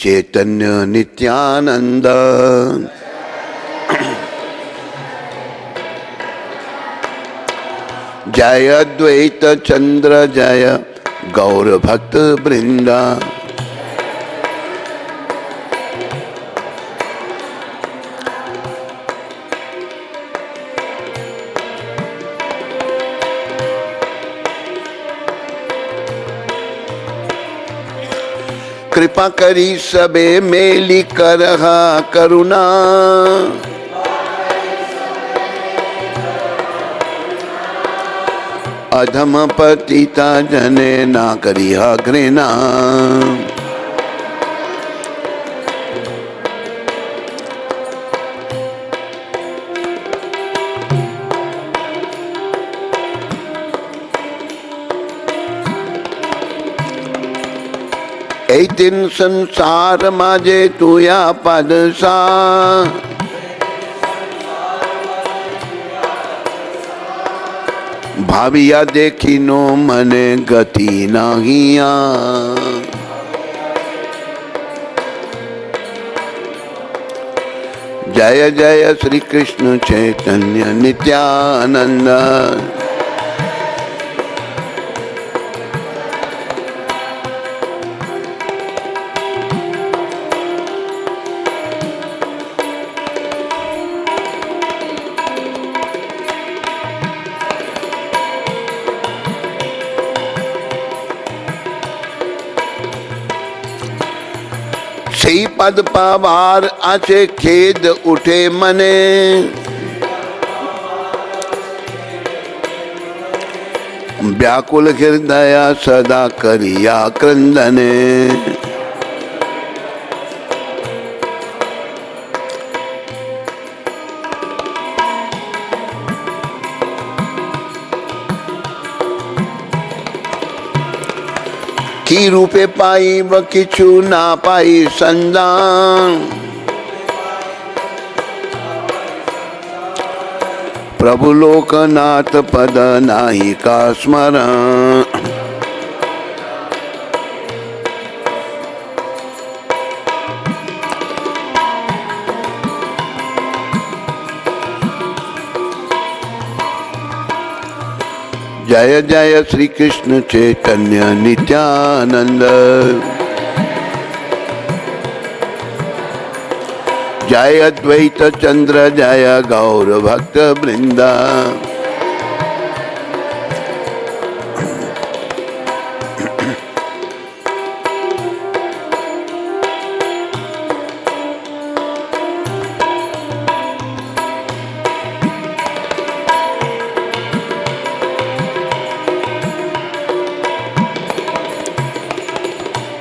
चैतन्य नित्यानंद। जय अद्वैत चंद्र जय गौर भक्त वृंदा। कृपा करी सबे मेली करहा करुणा। अधम पतिता जने ना करिहा घृणा। ए तीन संसार माजे तुया पादसा। भाविया देखी नो मने गति नाहिया। जय जय श्री कृष्ण चैतन्य नित्यानंद। सही पद पावार आचे खेद उठे मने। व्याकुल हृदय सदा करिया क्रंदने। की रूपे पाई व किछु ना पाई संदान। प्रभु लोकनाथ पद नाही का स्मरण। जय जय श्री कृष्ण चैतन्य नित्यानंद। जय अद्वैत चंद्र जय गौर भक्त वृंदा।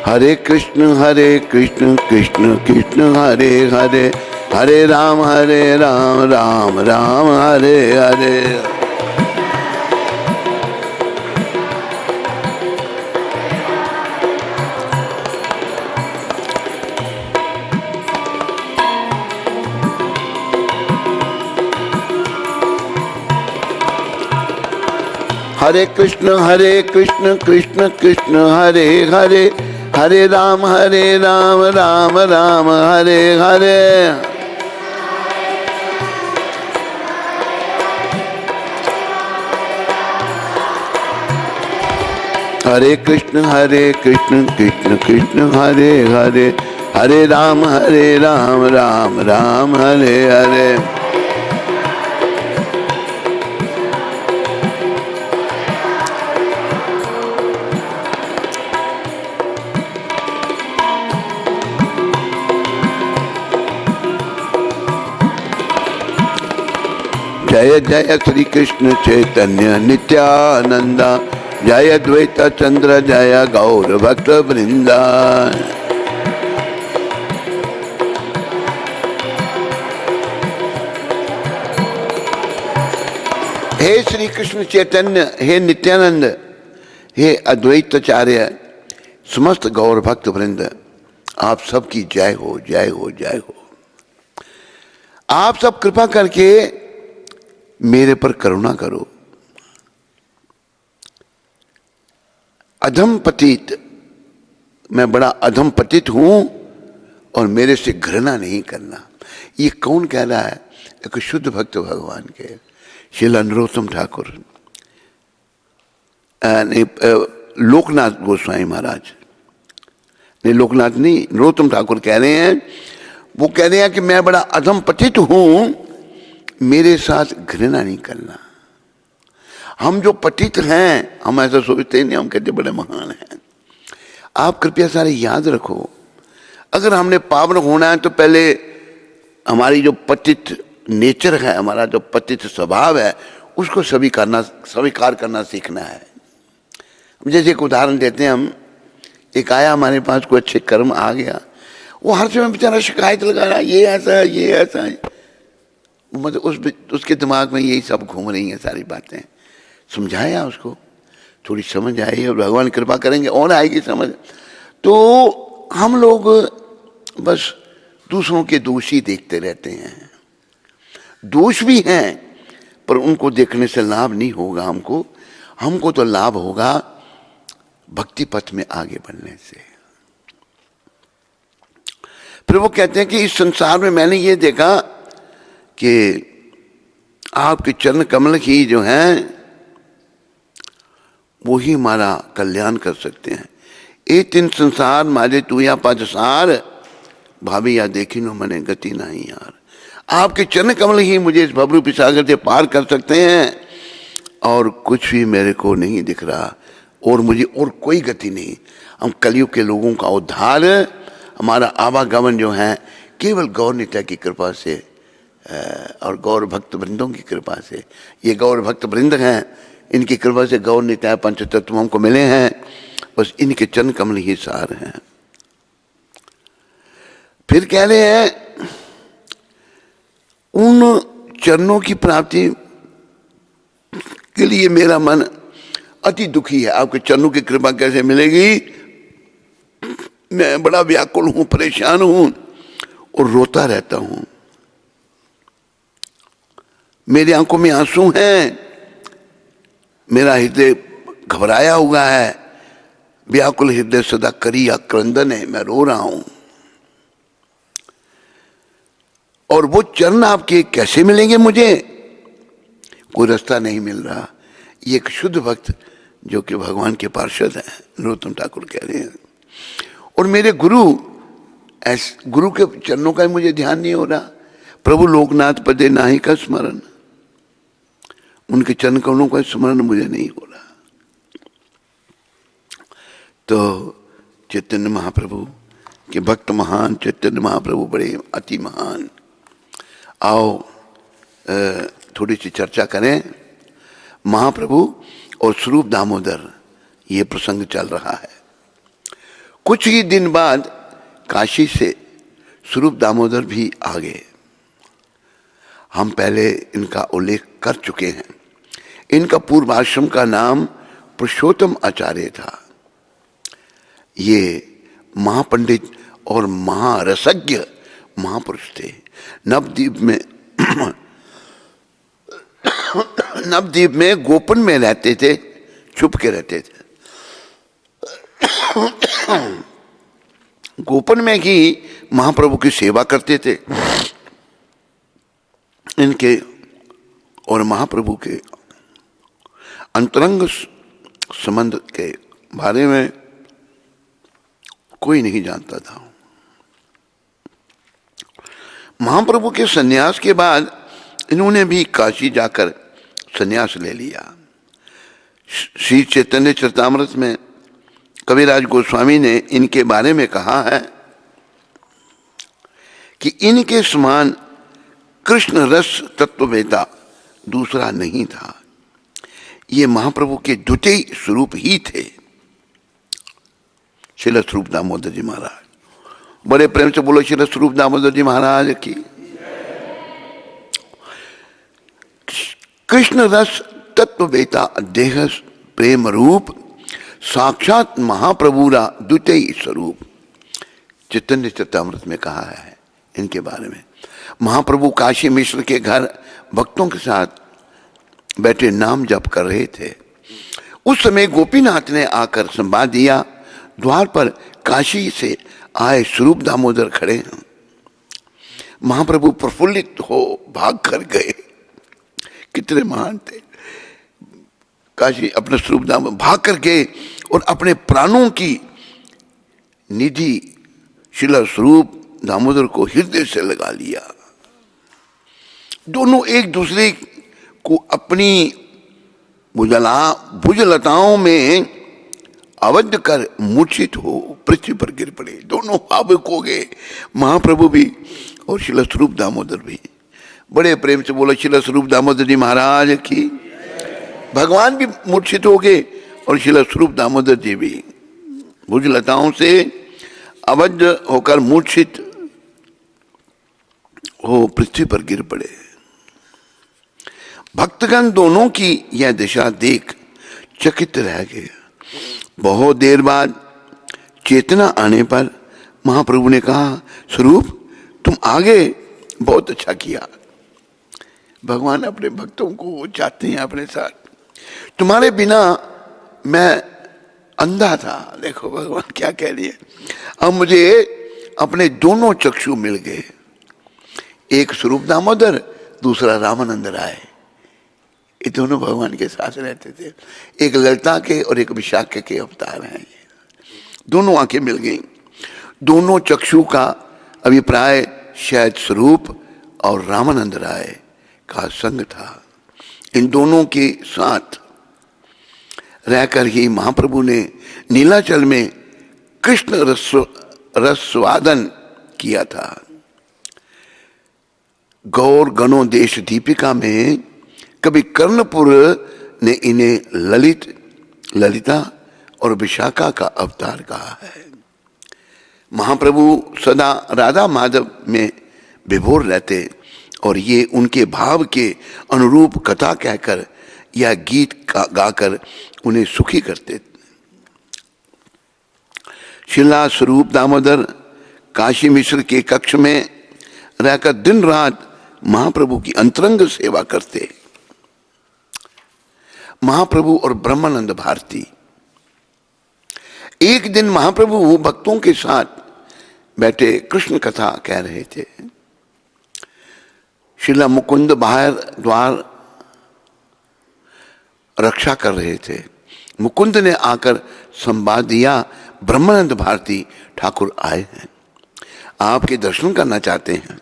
हरे कृष्ण कृष्ण कृष्ण हरे हरे। हरे राम राम राम हरे हरे। हरे कृष्ण कृष्ण कृष्ण हरे हरे। हरे राम राम राम हरे हरे। हरे कृष्ण कृष्ण कृष्ण हरे हरे। हरे राम राम राम हरे हरे। जय जय श्री कृष्ण चैतन्य नित्यानंद। जय अद्वैत चंद्र जय गौर भक्त वृंदा। हे श्री कृष्ण चैतन्य, हे नित्यानंद, हे अद्वैताचार्य, समस्त गौर भक्त वृंद, आप सबकी जय हो जय हो जय हो। आप सब कृपा करके मेरे पर करुणा करो। अधम पतित, मैं बड़ा अधम पतित हूं, और मेरे से घृणा नहीं करना। ये कौन कह रहा है? एक शुद्ध भक्त भगवान के श्री नरोत्तम ठाकुर, लोकनाथ गोस्वामी महाराज, नहीं लोकनाथ नहीं, नरोत्तम ठाकुर कह रहे हैं। वो कह रहे हैं कि मैं बड़ा अधम पतित हूं, मेरे साथ घृणा नहीं करना। हम जो पतित हैं हम ऐसा सोचते नहीं, हम कहते बड़े महान हैं। आप कृपया सारे याद रखो, अगर हमने पावन होना है तो पहले हमारी जो पतित नेचर है, हमारा जो पतित स्वभाव है, उसको स्वीकार करना सीखना है। जैसे एक उदाहरण देते हैं हम, एक आया हमारे पास, कोई अच्छे कर्म आ गया, वो हर समय बेचारा शिकायत लगा रहा, ये ऐसा है, ये ऐसा है। मतलब उसके दिमाग में यही सब घूम रही हैं सारी बातें। समझाया उसको, थोड़ी समझ आई और भगवान कृपा करेंगे और आएगी समझ। तो हम लोग बस दूसरों के दोष ही देखते रहते हैं। दोष भी हैं पर उनको देखने से लाभ नहीं होगा हमको तो लाभ होगा भक्ति पथ में आगे बढ़ने से। फिर वो कहते हैं कि इस संसार में मैंने ये देखा कि आपके चरण कमल ही जो हैं वो ही हमारा कल्याण कर सकते हैं। ए तीन संसार मारे तू या पदसार, भाभी या देखी नो मने गति नहीं यार। आपके चरण कमल ही मुझे इस भवरूपी सागर से पार कर सकते हैं, और कुछ भी मेरे को नहीं दिख रहा, और मुझे और कोई गति नहीं। हम कलयुग के लोगों का उद्धार, हमारा आवागमन जो है केवल गौर नित्य की कृपा से और गौर भक्त वृंदों की कृपा से। ये गौर भक्त वृंद हैं, इनकी कृपा से गौर नित्य पंच तत्व हमको मिले हैं, बस इनके चरण कमल ही सार हैं। फिर कह रहे हैं उन चरणों की प्राप्ति के लिए मेरा मन अति दुखी है। आपके चरणों की कृपा कैसे मिलेगी? मैं बड़ा व्याकुल हूं, परेशान हूं और रोता रहता हूं। मेरी आंखों में आंसू हैं, मेरा हृदय घबराया हुआ है, व्याकुल हृदय सदा करी या क्रंदन है, मैं रो रहा हूं। और वो चरण आपके कैसे मिलेंगे मुझे? कोई रास्ता नहीं मिल रहा। ये एक शुद्ध भक्त जो कि भगवान के पार्षद हैं, नरोत्तम ठाकुर कह रहे हैं। और मेरे गुरु के चरणों का मुझे ध्यान नहीं हो रहा। प्रभु लोकनाथ पदे नाही का स्मरण, उनके चरण कमलों का स्मरण मुझे नहीं हो रहा। तो चैतन्य महाप्रभु के भक्त महान, चैतन्य महाप्रभु बड़े अति महान। आओ थोड़ी सी चर्चा करें। महाप्रभु और स्वरूप दामोदर, ये प्रसंग चल रहा है। कुछ ही दिन बाद काशी से स्वरूप दामोदर भी आ गए। हम पहले इनका उल्लेख कर चुके हैं। इनका पूर्वाश्रम का नाम पुरुषोत्तम आचार्य था। ये महापंडित और महारसज्ञ महापुरुष थे। नवद्वीप में गोपन में रहते थे, छुप के रहते थे। गोपन में ही महाप्रभु की सेवा करते थे। इनके और महाप्रभु के अंतरंग संबंध के बारे में कोई नहीं जानता था। महाप्रभु के सन्यास के बाद इन्होंने भी काशी जाकर सन्यास ले लिया। श्री चैतन्य चरितामृत में कविराज गोस्वामी ने इनके बारे में कहा है कि इनके समान कृष्ण रस तत्ववेता दूसरा नहीं था। ये महाप्रभु के द्वितीय स्वरूप ही थे। श्रील स्वरूप दामोदर जी महाराज, बड़े प्रेम से बोलो श्रील स्वरूप दामोदर जी महाराज की। कृष्ण रस तत्ववेता देह प्रेम रूप साक्षात महाप्रभुरा द्वितीय स्वरूप, चैतन्य चरितामृत में कहा है इनके बारे में। महाप्रभु काशी मिश्र के घर भक्तों के साथ बैठे नाम जप कर रहे थे। उस समय गोपीनाथ ने आकर संवाद दिया। द्वार पर काशी से आए स्वरूप दामोदर खड़े हैं। महाप्रभु प्रफुल्लित हो भाग कर गए। कितने महान थे काशी, अपने स्वरूप दामोदर भाग कर गए और अपने प्राणों की निधि शिला स्वरूप दामोदर को हृदय से लगा लिया। दोनों एक दूसरे को अपनी भुजलताओं में अवध कर मूर्छित हो पृथ्वी पर गिर पड़े। दोनों भावुक हो गए, महाप्रभु भी और शिला स्वरूप दामोदर भी। बड़े प्रेम से बोला शिला स्वरूप दामोदर जी महाराज की। भगवान भी मूर्छित हो गए और शिला स्वरूप दामोदर जी भी भुजलताओं से अवध होकर मूर्छित हो पृथ्वी पर गिर पड़े। भक्तगण दोनों की यह दिशा देख चकित रह गए। बहुत देर बाद चेतना आने पर महाप्रभु ने कहा, स्वरूप तुम आ गए, बहुत अच्छा किया। भगवान अपने भक्तों को चाहते हैं अपने साथ। तुम्हारे बिना मैं अंधा था। देखो भगवान क्या कह रही है, अब मुझे अपने दोनों चक्षु मिल गए। एक स्वरूप दामोदर, दूसरा रामानंद राय। ये दोनों भगवान के साथ रहते थे। एक ललिता के और एक विशाख के अवतार हैं। दोनों आंखें मिल गई। दोनों चक्षु का अभिप्राय शायद स्वरूप और रामानंद राय का संग था। इन दोनों के साथ रहकर ही महाप्रभु ने नीलाचल में कृष्ण रसवादन किया था। गौर गणों देश दीपिका में कभी कर्णपुर ने इन्हें ललित, ललिता और विशाखा का अवतार कहा है। महाप्रभु सदा राधा माधव में विभोर रहते और ये उनके भाव के अनुरूप कथा कहकर या गीत गाकर उन्हें सुखी करते। शिला स्वरूप दामोदर काशी मिश्र के कक्ष में रहकर दिन रात महाप्रभु की अंतरंग सेवा करते। महाप्रभु और ब्रह्मानंद भारती। एक दिन महाप्रभु भक्तों के साथ बैठे कृष्ण कथा कह रहे थे। शिला मुकुंद बाहर द्वार रक्षा कर रहे थे। मुकुंद ने आकर संवाद दिया, ब्रह्मानंद भारती ठाकुर आए हैं, आपके दर्शन करना चाहते हैं।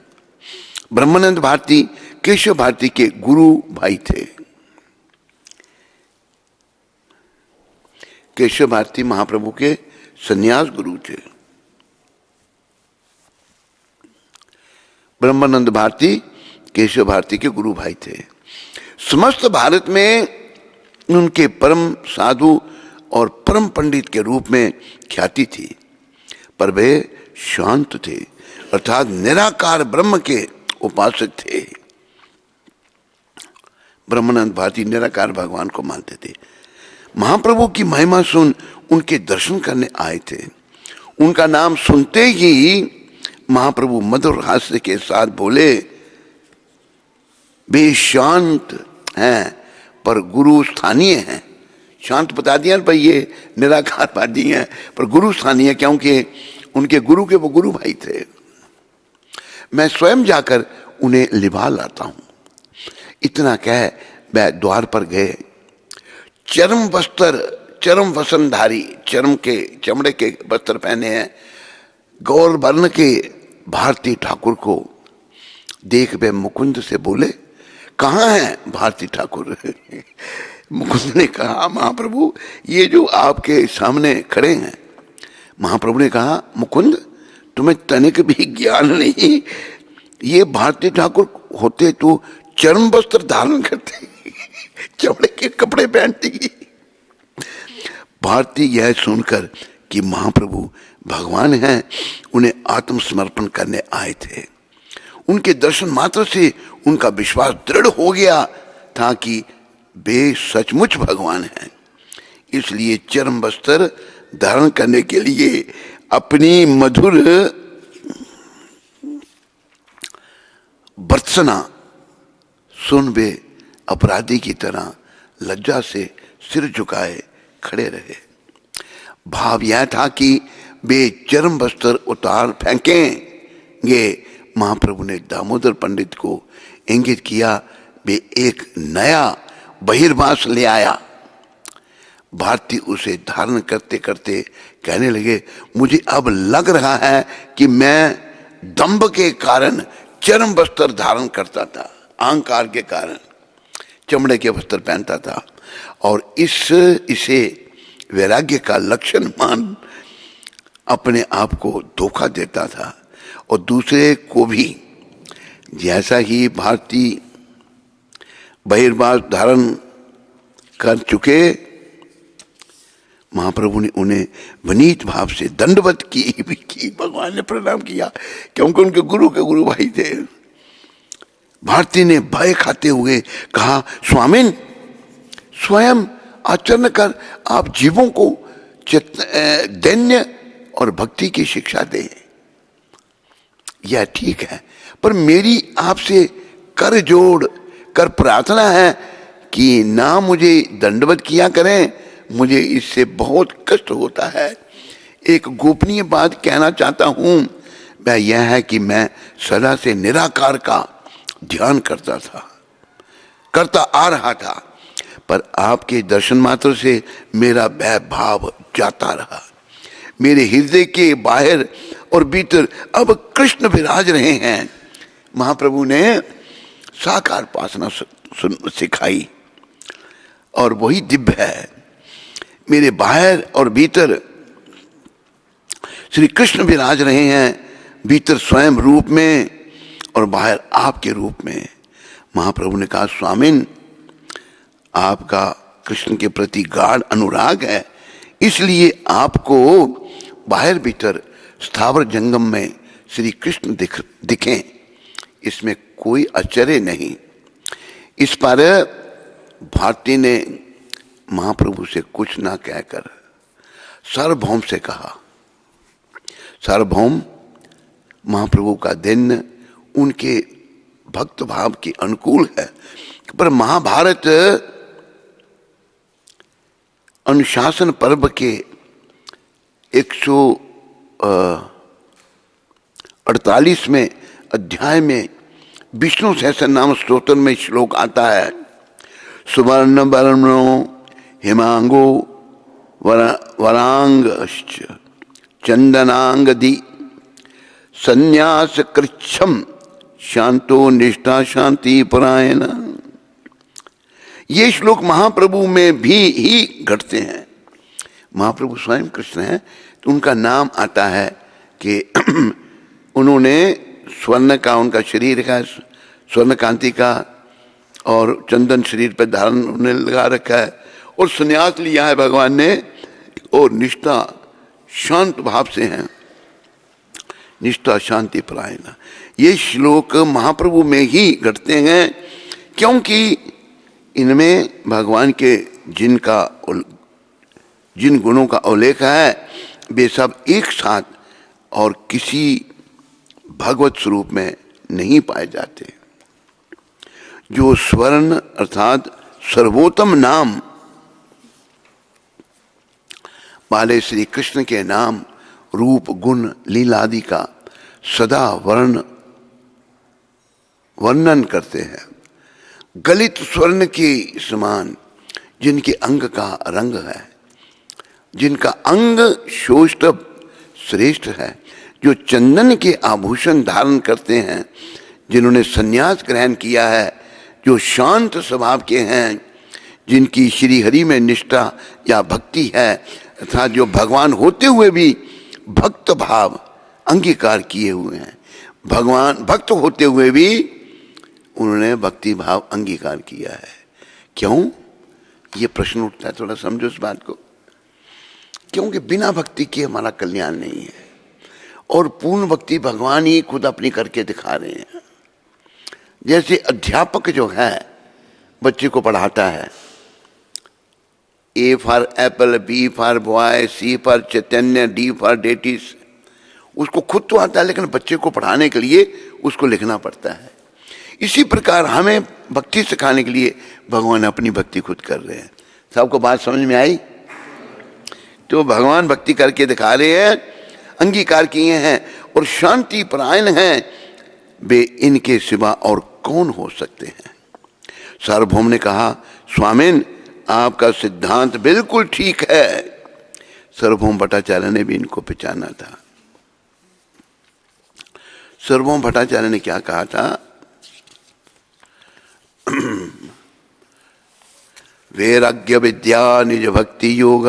ब्रह्मानंद भारती केशव भारती के गुरु भाई थे। केशव भारती महाप्रभु के सन्यास गुरु थे। ब्रह्मानंद भारती केशव भारती के गुरु भाई थे। समस्त भारत में उनके परम साधु और परम पंडित के रूप में ख्याति थी, पर वे शांत थे, अर्थात निराकार ब्रह्म के उपासक थे। ब्रह्मानंद भारती निराकार भगवान को मानते थे। महाप्रभु की महिमा सुन उनके दर्शन करने आए थे। उनका नाम सुनते ही महाप्रभु मधुर हास्य के साथ बोले, वे शांत हैं पर गुरु स्थानीय हैं। शांत बता दिया पर ये निराकारवादी हैं, पर गुरु स्थानीय, क्योंकि उनके गुरु के वो गुरु भाई थे। मैं स्वयं जाकर उन्हें लिभा लाता हूं। इतना कह वह द्वार पर गए। चरम वसनधारी, चरम के चमड़े के वस्त्र पहने हैं, गौर वर्ण के भारती ठाकुर को देख वे मुकुंद से बोले, कहाँ हैं भारती ठाकुर? मुकुंद ने कहा, महाप्रभु ये जो आपके सामने खड़े हैं। महाप्रभु ने कहा, मुकुंद तुम्हें तनिक भी ज्ञान नहीं, ये भारती ठाकुर होते तो चरम वस्त्र धारण करते, चमड़े के कपड़े पहनती। भारती यह सुनकर कि महाप्रभु भगवान हैं, उन्हें आत्मसमर्पण करने आए थे। उनके दर्शन मात्र से उनका विश्वास दृढ़ हो गया था कि वे सचमुच भगवान हैं। इसलिए चरम वस्त्र धारण करने के लिए अपनी मधुर भर्त्सना सुन वे अपराधी की तरह लज्जा से सिर झुकाए खड़े रहे। भाव यह था कि वे चरम वस्त्र उतार फेंकेंगे। महाप्रभु ने दामोदर पंडित को इंगित किया, वे एक नया बहिर्वास ले आया। भारती उसे धारण करते करते कहने लगे, मुझे अब लग रहा है कि मैं दंभ के कारण चरम वस्त्र धारण करता था, अहंकार के कारण चमड़े के वस्त्र पहनता था और इसे वैराग्य का लक्षण मान अपने आप को धोखा देता था और दूसरे को भी। जैसा ही भारती बहिर्वास धारण कर चुके, महाप्रभु ने उन्हें विनीत भाव से दंडवत की। भगवान ने प्रणाम किया क्योंकि उनके गुरु के गुरु भाई थे। भारती ने भय खाते हुए कहा, स्वामिन, स्वयं आचरण कर आप जीवों को दैन्य और भक्ति की शिक्षा दें। यह ठीक है, पर मेरी आपसे कर जोड़ कर प्रार्थना है कि ना मुझे दंडवत किया करें, मुझे इससे बहुत कष्ट होता है। एक गोपनीय बात कहना चाहता हूं, वह यह है कि मैं सदा से निराकार का ध्यान करता आ रहा था, पर आपके दर्शन मात्र से मेरा वह भाव जाता रहा। मेरे हृदय के बाहर और भीतर अब कृष्ण विराज रहे हैं। महाप्रभु ने साकार उपासना सिखाई और वही दिव्य है। मेरे बाहर और भीतर श्री कृष्ण विराज रहे हैं, भीतर स्वयं रूप में और बाहर आपके रूप में। महाप्रभु ने कहा, स्वामिन, आपका कृष्ण के प्रति गाढ़ अनुराग है, इसलिए आपको बाहर भीतर स्थावर जंगम में श्री कृष्ण दिखें, इसमें कोई आश्चर्य नहीं। इस पर भारती ने महाप्रभु से कुछ ना कहकर सार्वभौम से कहा। सार्वभौम, महाप्रभु का दिन उनके भक्त भाव के अनुकूल है, पर महाभारत अनुशासन पर्व के 148वें अध्याय में विष्णु सहस्र नाम स्तोत्र में श्लोक आता है, सुवर्ण वर्णो हिमांगो वरांगश्च चंदनांगदी संन्यास कृच्छम शांतो निष्ठा शांति परायण। ये श्लोक महाप्रभु में भी ही घटते हैं। महाप्रभु स्वयं कृष्ण हैं, तो उनका नाम आता है कि उन्होंने स्वर्ण का, उनका शरीर का स्वर्ण कांति का और चंदन शरीर पर धारण उन्हें लगा रखा है और संन्यास लिया है भगवान ने और निष्ठा शांत भाव से हैं, निष्ठा शांति परायण। ये श्लोक महाप्रभु में ही घटते हैं क्योंकि इनमें भगवान के जिन गुणों का उल्लेख है वे सब एक साथ और किसी भगवत स्वरूप में नहीं पाए जाते। जो स्वर्ण अर्थात सर्वोत्तम नाम वाले श्री कृष्ण के नाम, रूप, गुण, लीला आदि का सदा वर्णन करते हैं। गलित स्वर्ण के समान जिनके अंग का रंग है, जिनका अंग शोष्टभ श्रेष्ठ है, जो चंदन के आभूषण धारण करते हैं, जिन्होंने संन्यास ग्रहण किया है, जो शांत स्वभाव के हैं, जिनकी श्री हरि में निष्ठा या भक्ति है, अर्थात जो भगवान होते हुए भी भक्त भाव अंगीकार किए हुए हैं। भगवान भक्त होते हुए भी उन्होंने भक्ति भाव अंगीकार किया है। क्यों? ये प्रश्न उठता है, थोड़ा समझो इस बात को। क्योंकि बिना भक्ति के हमारा कल्याण नहीं है और पूर्ण भक्ति भगवान ही खुद अपनी करके दिखा रहे हैं। जैसे अध्यापक जो है बच्चे को पढ़ाता है, A for apple, B for boy, C for Chaitanya, D for डेटिस। उसको खुद तो आता है लेकिन बच्चे को पढ़ाने के लिए उसको लिखना पड़ता है। इसी प्रकार हमें भक्ति सिखाने के लिए भगवान अपनी भक्ति खुद कर रहे हैं। सबको बात समझ में आई? तो भगवान भक्ति करके दिखा रहे हैं अंगीकार किए हैं और शांति परायण हैं, वे इनके सिवा और कौन हो सकते हैं। सार्वभौम ने कहा, स्वामिन आपका सिद्धांत बिल्कुल ठीक है। सार्वभौम भट्टाचार्य ने भी इनको पहचाना था। सार्वभौम भट्टाचार्य ने क्या कहा था, वैराग्य विद्या निज भक्ति योग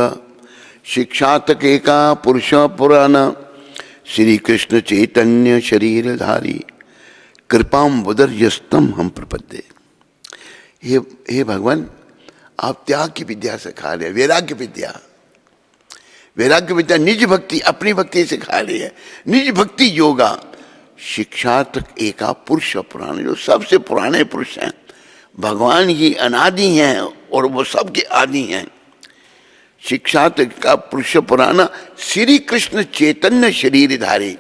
शिक्षा तक एका पुरुष पुराण श्री कृष्ण चैतन्य शरीरधारी कृपाम बुदर्यस्तम हम प्रपद्ये। हे भगवान, आप त्याग की विद्या सिखा रहे हैं, वैराग्य विद्या, वैराग्य विद्या निज भक्ति, अपनी भक्ति सिखा रही है। निज भक्ति योगा शिक्षा तक एका पुरुष पुराण, जो सबसे पुराने पुरुष हैं, भगवान ही अनादि हैं और वो सबके आदि हैं। शिक्षा तक का पुरुष पुराण श्री कृष्ण चैतन्य शरीरधारी,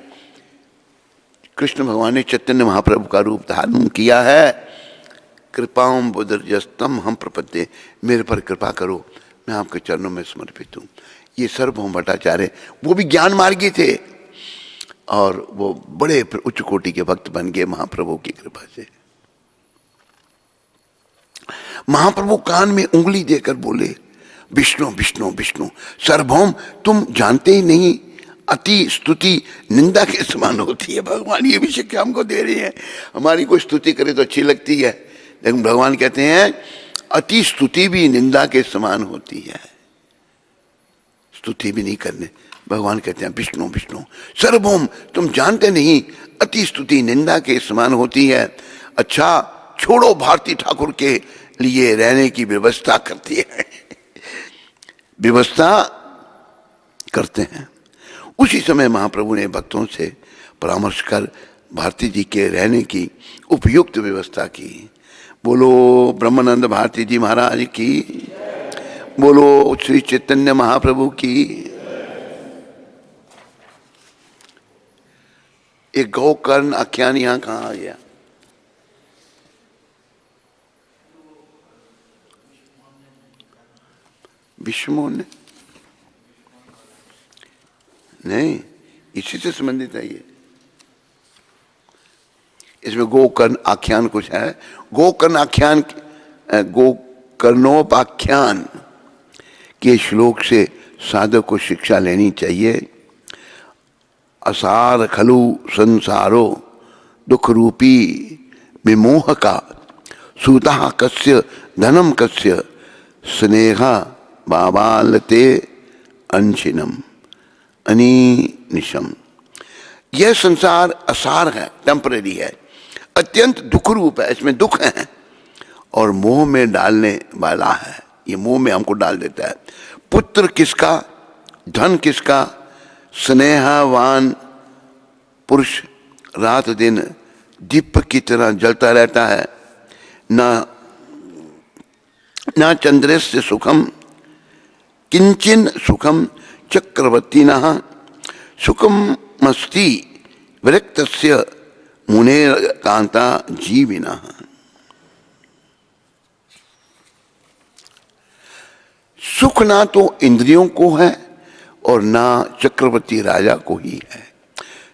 कृष्ण भगवान ने चैतन्य महाप्रभु का रूप धारण किया है। कृपाम बुदर्यस्तम हम प्रपद्ये, मेरे पर कृपा करो, मैं आपके चरणों में समर्पित हूँ। ये सार्वभौम भट्टाचार्य वो भी ज्ञान मार्गी थे और वो बड़े उच्च कोटि के भक्त बन गए महाप्रभु की कृपा से। महाप्रभु कान में उंगली देकर बोले, विष्णु विष्णु विष्णु। सार्वभौम तुम जानते ही नहीं, अति स्तुति निंदा के समान होती है। भगवान ये भी शिक्षा हमको दे रही है। हमारी कोई स्तुति करे तो अच्छी लगती है, लेकिन भगवान कहते हैं अति स्तुति भी निंदा के समान होती है। स्तुति भी नहीं करने, भगवान कहते हैं विष्णु विष्णु। सार्वभौम तुम जानते नहीं, अति स्तुति निंदा के समान होती है। अच्छा छोड़ो, भारती ठाकुर के लिए रहने की व्यवस्था करती है, व्यवस्था करते हैं। उसी समय महाप्रभु ने भक्तों से परामर्श कर भारती जी के रहने की उपयुक्त व्यवस्था की। बोलो ब्रह्मानंद भारती जी महाराज की, बोलो श्री चैतन्य महाप्रभु की। एक गौकर्ण आख्यान यहां कहाँ आ गया? विष्णु ने नहीं, इसी से संबंधित है ये। इसमें गोकर्ण आख्यान कुछ है। गोकर्ण आख्यान, गोकर्णोपाख्यान के श्लोक से साधक को शिक्षा लेनी चाहिए। असार खलु संसारो दुख रूपी विमोह का, सूता कस्य धनम कस्य स्नेहा बाबालते अंशिनम अनिनिशम। यह संसार असार है, टेम्परेरी है, अत्यंत दुख रूप है, इसमें दुख है और मोह में डालने वाला है। ये मोह में हमको डाल देता है। पुत्र किसका, धन किसका, स्नेहवान पुरुष रात दिन दीपक की तरह जलता रहता है। ना चंद्रस्य सुखम किंचिन सुखम चक्रवर्ती न सुखमस्ति विरक्तस्य मुने कांता जीविना। सुख ना तो इंद्रियों को है और ना चक्रवर्ती राजा को ही है।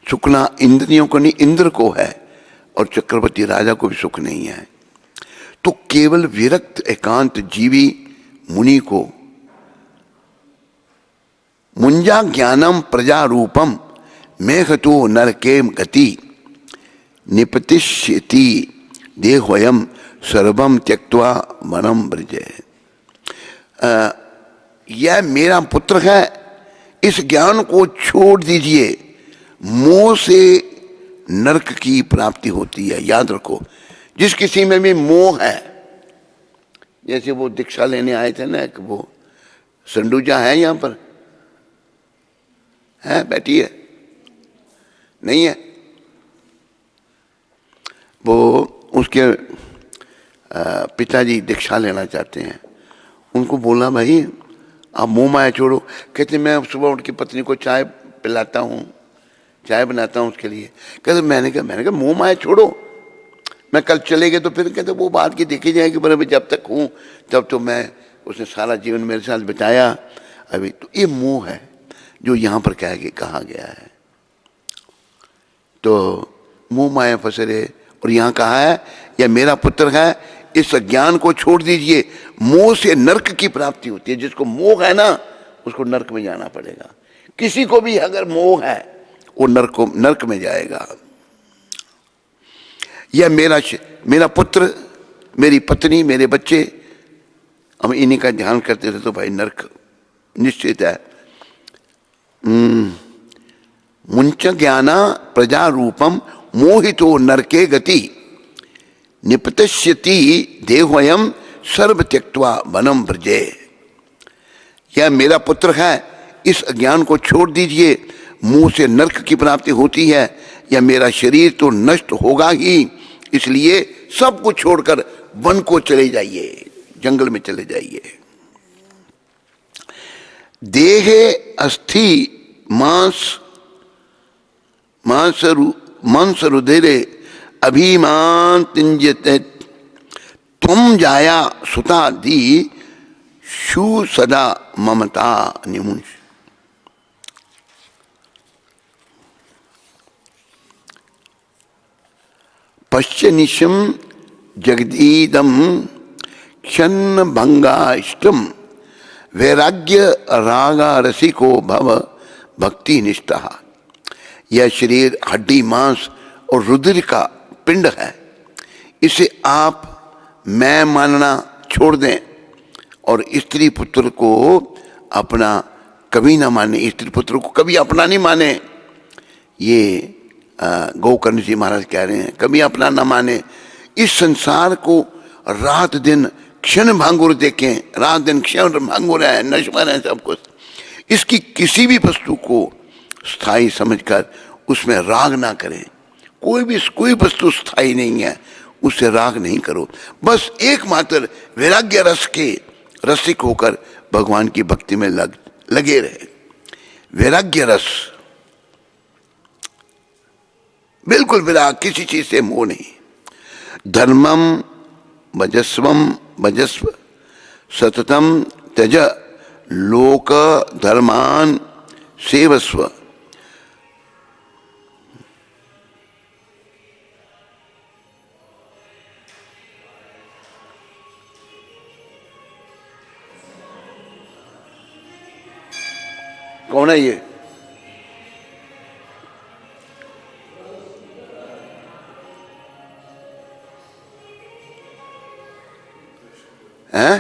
सुख ना इंद्रियों को नहीं, इंद्र को है, और चक्रवर्ती राजा को भी सुख नहीं है। तो केवल विरक्त एकांत जीवी मुनि को मुंजा ज्ञानम प्रजा रूपम मेघतो नरके गति निपतिष्यति देहोयम सर्वम त्यक्त्वा वनम ब्रजे। यह मेरा पुत्र है, इस ज्ञान को छोड़ दीजिए, मोह से नरक की प्राप्ति होती है। याद रखो, जिस किसी में भी मोह है, जैसे वो दीक्षा लेने आए थे ना, कि वो संडूजा है यहाँ पर, है बैठी है, नहीं है, वो उसके पिताजी दीक्षा लेना चाहते हैं। उनको बोला भाई आप मोह माया छोड़ो। कहते मैं सुबह उठ के पत्नी को चाय पिलाता हूँ, चाय बनाता हूँ उसके लिए। कहते मैंने कहा मोह माया छोड़ो, मैं कल चले गए तो फिर कहते वो बात की देखी जाएगी, पर अभी जब तक हूँ तब तो मैं, उसने सारा जीवन मेरे साथ बिताया। अभी तो ये मोह है जो यहाँ पर कहा गया है। तो मुंह माया फंसे रहे। और यहाँ कहा है यह मेरा पुत्र है, इस अज्ञान को छोड़ दीजिए। मोह से नरक की प्राप्ति होती है। जिसको मोह है ना उसको नरक में जाना पड़ेगा। किसी को भी अगर मोह है वो नरक में जाएगा। यह मेरा पुत्र, मेरी पत्नी, मेरे बच्चे, हम इन्हीं का ध्यान करते थे तो भाई नरक निश्चित है। मुंच ज्ञाना प्रजा रूपम मोहितो नरके गति निपतस्यति देहोयम सर्व त्यक्त्वा वनम ब्रजे। यह मेरा पुत्र है, इस अज्ञान को छोड़ दीजिए। मुंह से नरक की प्राप्ति होती है। यह मेरा शरीर तो नष्ट होगा ही, इसलिए सब कुछ छोड़कर वन को चले जाइए, जंगल में चले जाइए। देहे अस्थि मांस रुधिरे अभिमान तिंजते तुम जाया सुता दी शु सदा ममता निमुंस। पश्चनिशम जगदीदम क्षण भंगाष्टम वैराग्य रागा रसिको भव भक्ति निष्ठा। यह शरीर हड्डी मांस और रुधिर का पिंड है। इसे आप मैं मानना छोड़ दें और स्त्री पुत्र को अपना कभी ना माने, स्त्री पुत्र को कभी अपना नहीं माने। ये गोकर्ण जी महाराज कह रहे हैं, कभी अपना ना माने। इस संसार को रात दिन क्षण भांगुर देखें, रात दिन क्षण भांगुर है, नश्वर है सब कुछ। इसकी किसी भी वस्तु को स्थायी समझकर उसमें राग ना करें। कोई वस्तु स्थायी नहीं है, उससे राग नहीं करो। बस एकमात्र वैराग्य रस के रसिक होकर भगवान की भक्ति में लगे रहे। वैराग्य रस, बिल्कुल विराग, किसी चीज से मोह नहीं। धर्मम भजस्व सततम त्यज लोक धर्मान सेवस्व। कौन है ये? हैं?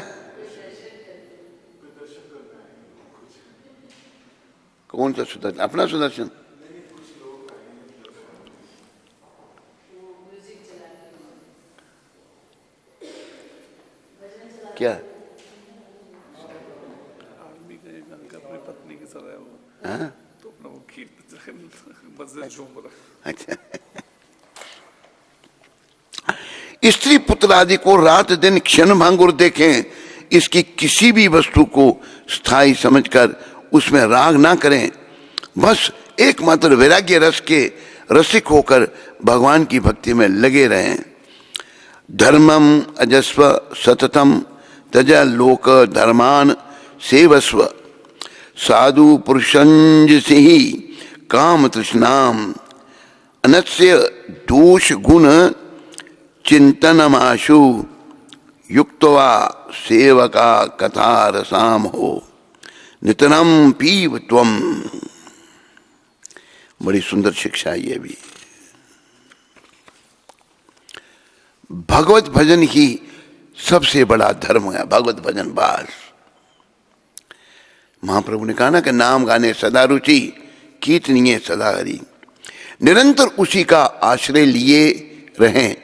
कौन सा सुदर्शन? अपना सुदर्शन? क्या? आदमी का एक अंक अपनी पत्नी के साथ है वो, हाँ? तो अपना वो कीर्तन बजर झूम रहा। अच्छा। स्त्री पुत्र आदि को रात दिन क्षण भांगुर देखें। इसकी किसी भी वस्तु को स्थायी समझकर उसमें राग ना करें। बस एकमात्र वैराग्य रस के रसिक होकर भगवान की भक्ति में लगे रहें। धर्मम अजस्व सततम तज लोक धर्मान सेवस्व। साधु पुरुषंजसि ही काम तृष्णाम अनस्य दोष गुण चिंतनमाशु युक्तवा सेवका कथा रसाम हो नितनम पीव त्वम। बड़ी सुंदर शिक्षा है ये भी। भगवत भजन ही सबसे बड़ा धर्म है। भगवत भजन बास। महाप्रभु ने कहा ना कि नाम गाने सदा रुचि, कीर्तनीय सदा हरि। निरंतर उसी का आश्रय लिए रहें।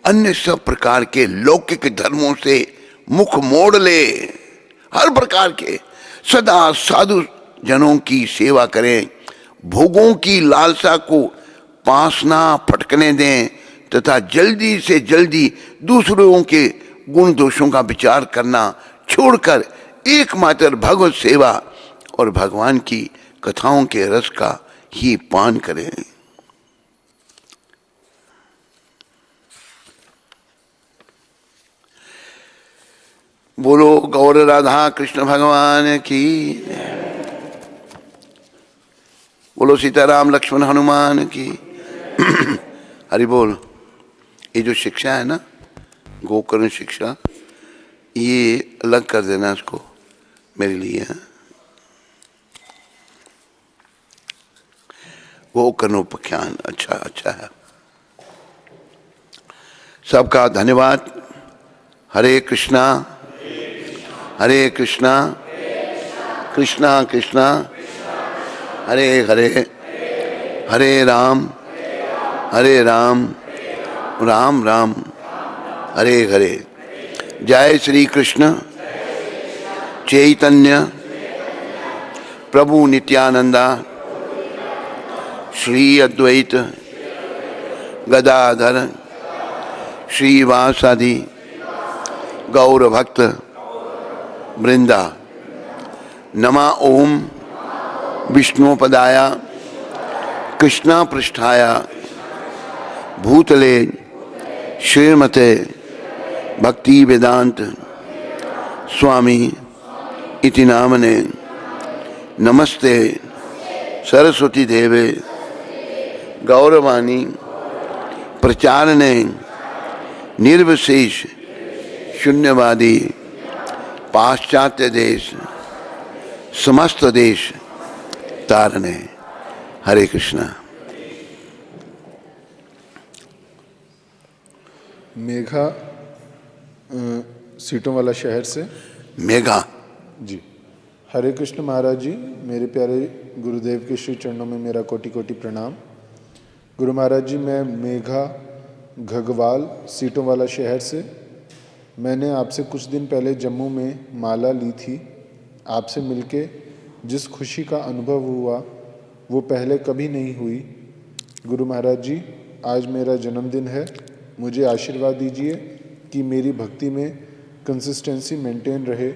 अन्य सब प्रकार के लौकिक धर्मों से मुख मोड़ ले। हर प्रकार के सदा साधु जनों की सेवा करें। भोगों की लालसा को पास ना फटकने दें तथा जल्दी से जल्दी दूसरों के गुण दोषों का विचार करना छोड़कर एकमात्र भगवत सेवा और भगवान की कथाओं के रस का ही पान करें। बोलो गौर राधा कृष्ण भगवान की। बोलो सीताराम लक्ष्मण हनुमान की। हरि बोल। ये जो शिक्षा है ना, गोकर्ण शिक्षा, ये अलग कर देना इसको मेरे लिए। गोकर्णोपाख्यान अच्छा अच्छा है। सबका धन्यवाद। हरे कृष्णा हरे कृष्णा कृष्णा कृष्णा हरे हरे, हरे राम राम राम हरे हरे। जय श्री कृष्ण चैतन्य प्रभु नित्यानंदा श्री अद्वैत गदाधर श्रीवासादि गौर भक्त वृंदा। नमा ओम विष्णुपदाय कृष्णा पृष्ठाय भूतले श्रीमते भक्ति वेदांत स्वामी इति नामने। नमस्ते सरस्वती देवे गौरवाणी प्रचारणे निर्विशेष शून्यवादी पाश्चात्य देश समस्त देश तारने। हरे कृष्णा। मेघा सीटों वाला शहर से मेघा जी। हरे कृष्ण महाराज जी, मेरे प्यारे गुरुदेव के श्री चरणों में मेरा कोटि कोटि प्रणाम। गुरु महाराज जी, मैं मेघा घगवाल सीटों वाला शहर से। मैंने आपसे कुछ दिन पहले जम्मू में माला ली थी। आपसे मिलके जिस खुशी का अनुभव हुआ वो पहले कभी नहीं हुई। गुरु महाराज जी, आज मेरा जन्मदिन है। मुझे आशीर्वाद दीजिए कि मेरी भक्ति में कंसिस्टेंसी मेंटेन रहे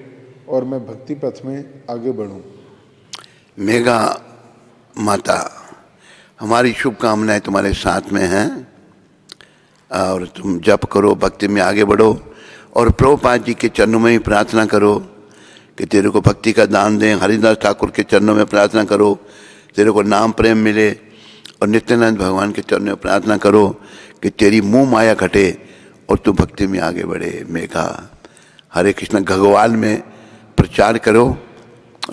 और मैं भक्ति पथ में आगे बढ़ूं। मेघा माता, हमारी शुभकामनाएं तुम्हारे साथ में हैं और तुम जप करो, भक्ति में आगे बढ़ो और प्रभुपाद जी के चरणों में ही प्रार्थना करो कि तेरे को भक्ति का दान दें। हरिदास ठाकुर के चरणों में प्रार्थना करो तेरे को नाम प्रेम मिले और नित्यानंद भगवान के चरणों में प्रार्थना करो कि तेरी मुंह माया घटे और तू भक्ति में आगे बढ़े। मेघा हरे कृष्ण घगवाल में प्रचार करो,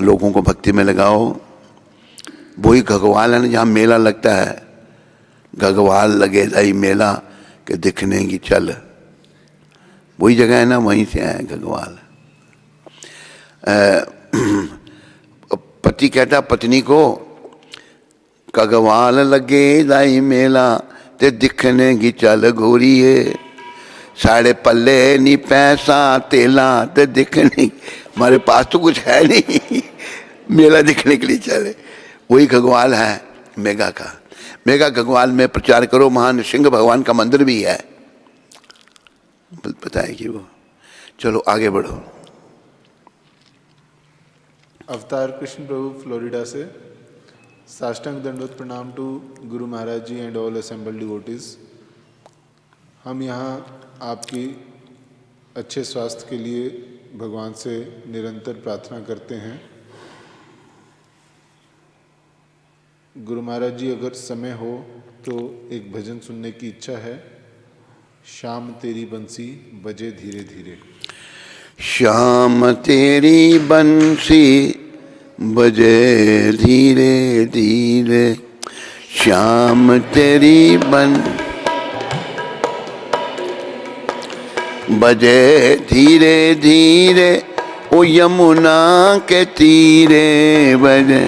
लोगों को भक्ति में लगाओ। वही घगवाल है ना जहाँ मेला लगता है, घगवाल लगे दाई मेला के दिखने की चल, वही जगह है ना, वहीं से आया घगवाल। पति कहता पत्नी को, घगवाल लगे दाई मेला ते दिखने की चल गोरी है, साढ़े पल्ले नी पैसा तेला ते दिखने, हमारे पास तो कुछ है नहीं, मेला दिखने के लिए चले। वही घगवाल है मेघा का। मेघा घगवाल में प्रचार करो। महान सिंह भगवान का मंदिर भी है, पता है कि वो। चलो आगे बढ़ो। अवतार कृष्ण प्रभु फ्लोरिडा से। साष्टांग दंडवत प्रणाम to Guru Maharaj ji and all assembled devotees. हम यहाँ आपकी अच्छे स्वास्थ्य के लिए भगवान से निरंतर प्रार्थना करते हैं। गुरु महाराज जी, अगर समय हो तो एक भजन सुनने की इच्छा है। शाम तेरी बंसी बजे धीरे धीरे। श्याम तेरी बंसी बजे धीरे धीरे, श्याम तेरी बजे धीरे धीरे, ओ यमुना के तीरे बजे।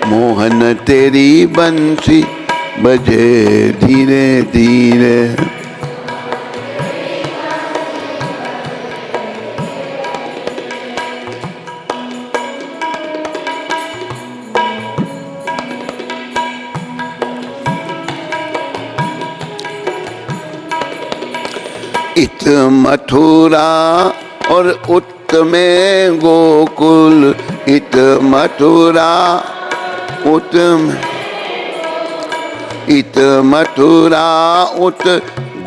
मोहन तेरी बंसी बजे धीरे धीरे। इत मथुरा और उत में गोकुल, इत मथुरा उत इत मथुरा उत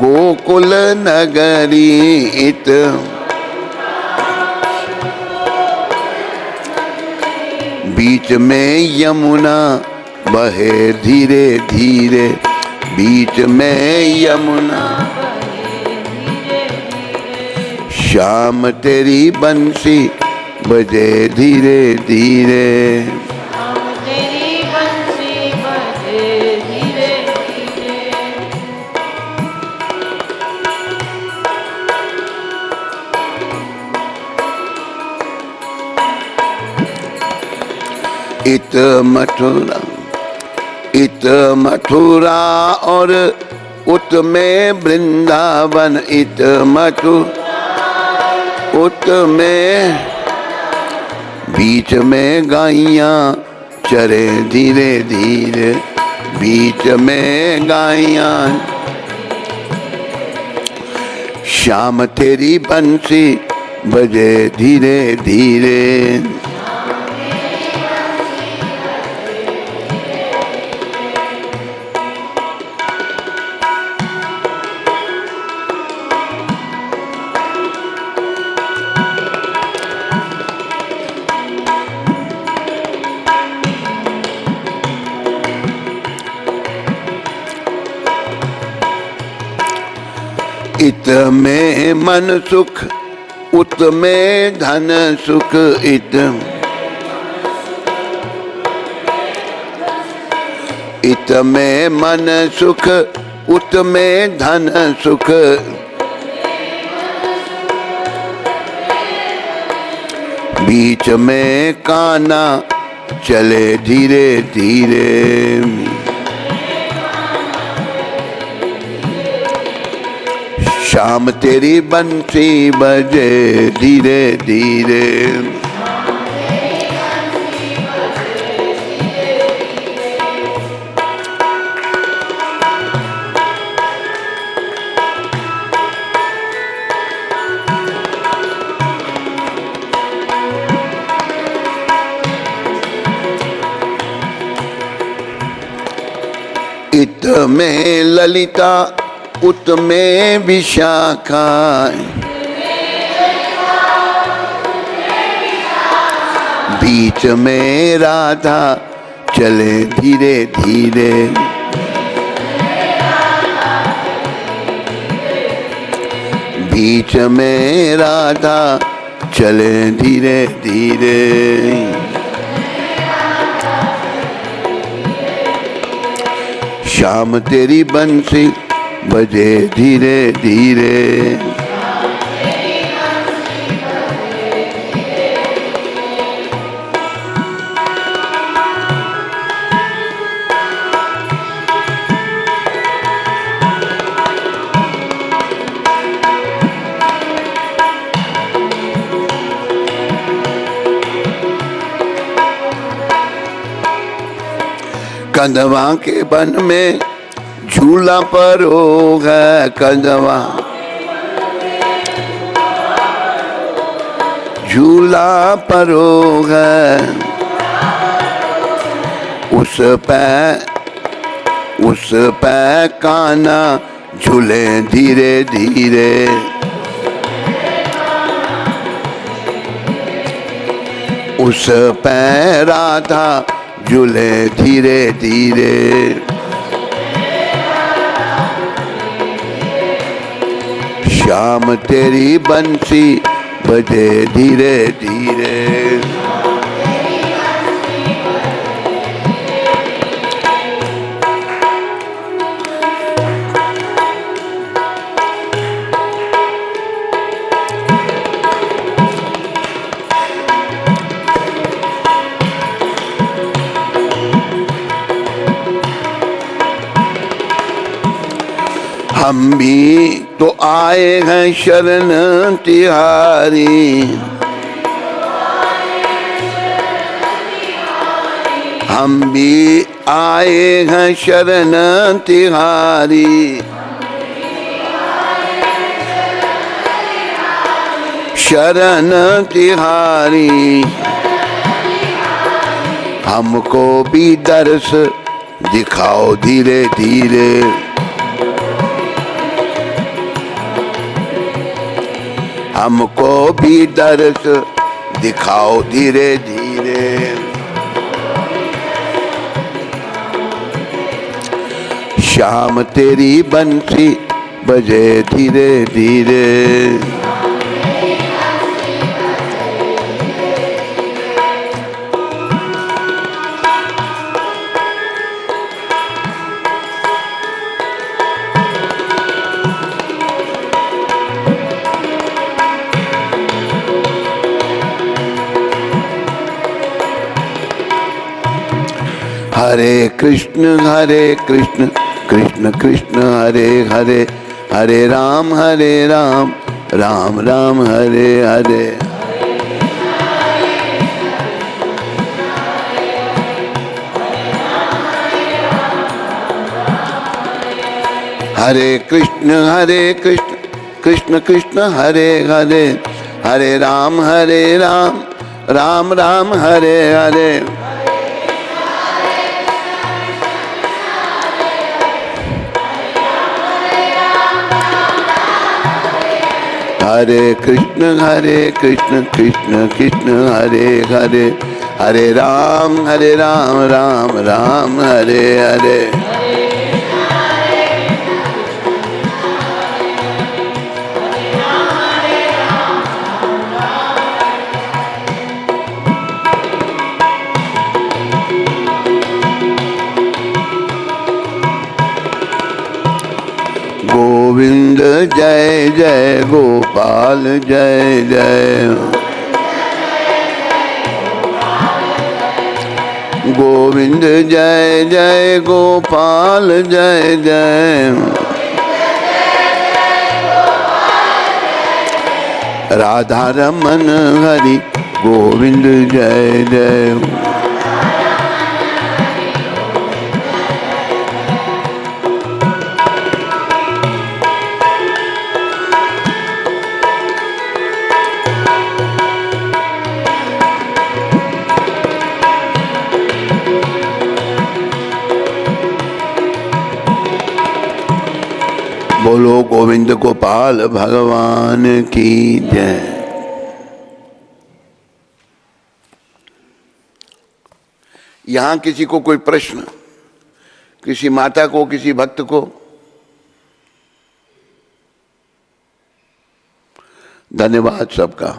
गोकुल नगरी, इत बीच में यमुना बहे धीरे धीरे, बीच में यमुना। श्याम तेरी बंसी बजे धीरे धीरे, तेरी बंसी बजे धीरे धीरे। इत मथुरा, इत मथुरा और उत में वृंदावन, इत मथुरा उत में, बीच में गाइयाँ चरे धीरे धीरे, बीच में गाइयाँ। श्याम तेरी बंसी बजे धीरे धीरे, इत में मन सुख उत में धन सुख, इत में मन सुख उत में धन सुख। बीच में काना चले धीरे धीरे, श्याम तेरी बंसी बजे धीरे धीरे। इत में ललिता उत में विशाखा, बीच में राधा चले धीरे धीरे, बीच में राधा चले धीरे धीरे। श्याम तेरी बंसी बजे धीरे धीरे, कंदवा के वन में झूला परो है, कंदवा झूला परो है, उस पे काना झूले धीरे धीरे, उस पे राधा झूले धीरे धीरे। श्याम तेरी बंसी बजे धीरे धीरे, हम भी तो आए हैं शरण तिहारी, हम भी आए हैं शरण तिहारी, शरण तिहारी। हमको भी दर्श दिखाओ धीरे धीरे, हमको भी दर्श दिखाओ धीरे धीरे। श्याम तेरी बंसी बजे धीरे धीरे। हरे कृष्ण कृष्ण कृष्ण हरे हरे, हरे राम राम राम हरे हरे। हरे कृष्ण कृष्ण कृष्ण हरे हरे, हरे राम राम राम हरे हरे। हरे कृष्ण कृष्ण कृष्ण हरे हरे, हरे राम राम राम हरे हरे। गोविंद जय जय गोपाल जय जय, गोविंद जय जय गोपाल जय जय, राधा रमन हरि गोविंद जय जय। बोलो गोविंद गोपाल भगवान की जय। यहां किसी को कोई प्रश्न, किसी माता को, किसी भक्त को? धन्यवाद सबका।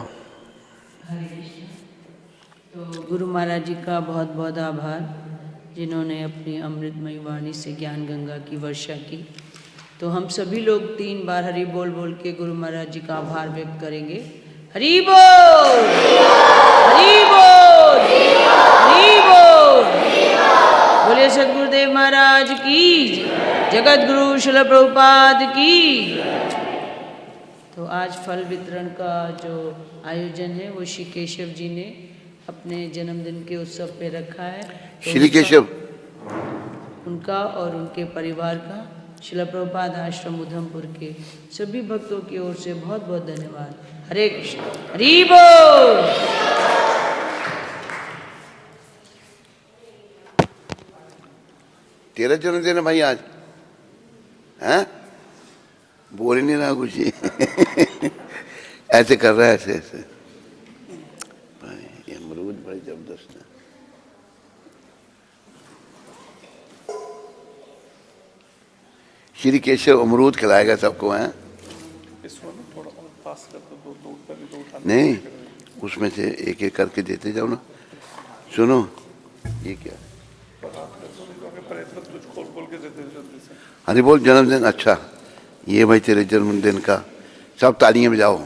तो गुरु महाराज जी का बहुत बहुत आभार, जिन्होंने अपनी अमृतमयी वाणी से ज्ञान गंगा की वर्षा की। तो हम सभी लोग 3 बार हरि बोल बोल के गुरु महाराज जी का आभार व्यक्त करेंगे। हरि बोल, हरि बोल, हरि बोल। बोले सद्गुरुदेव महाराज की, जगत गुरु शिल प्रभुपाद की। तो आज फल वितरण का जो आयोजन है वो श्री केशव जी ने अपने जन्मदिन के उत्सव पे रखा है। तो श्री केशव, उनका और उनके परिवार का शिला प्रभुपाद आश्रम उधमपुर के सभी भक्तों की ओर से बहुत बहुत धन्यवाद। हरे कृष्ण, हरि बोल। तेरा जन्मदिन है भाई आज, हैं? बोल ही नहीं रहा कुछ ही। ऐसे कर रहा है, ऐसे ऐसे। ये अमरूद बड़े जबरदस्त है। श्री केशव अमरूद खिलाएगा सबको, हैं? थोड़ा और पास कर दो, नहीं, उसमें से एक एक करके देते जाओ ना। सुनो, ये क्या? हरि बोल जन्मदिन। अच्छा, ये भाई तेरे जन्मदिन का सब तालियां बजाओ।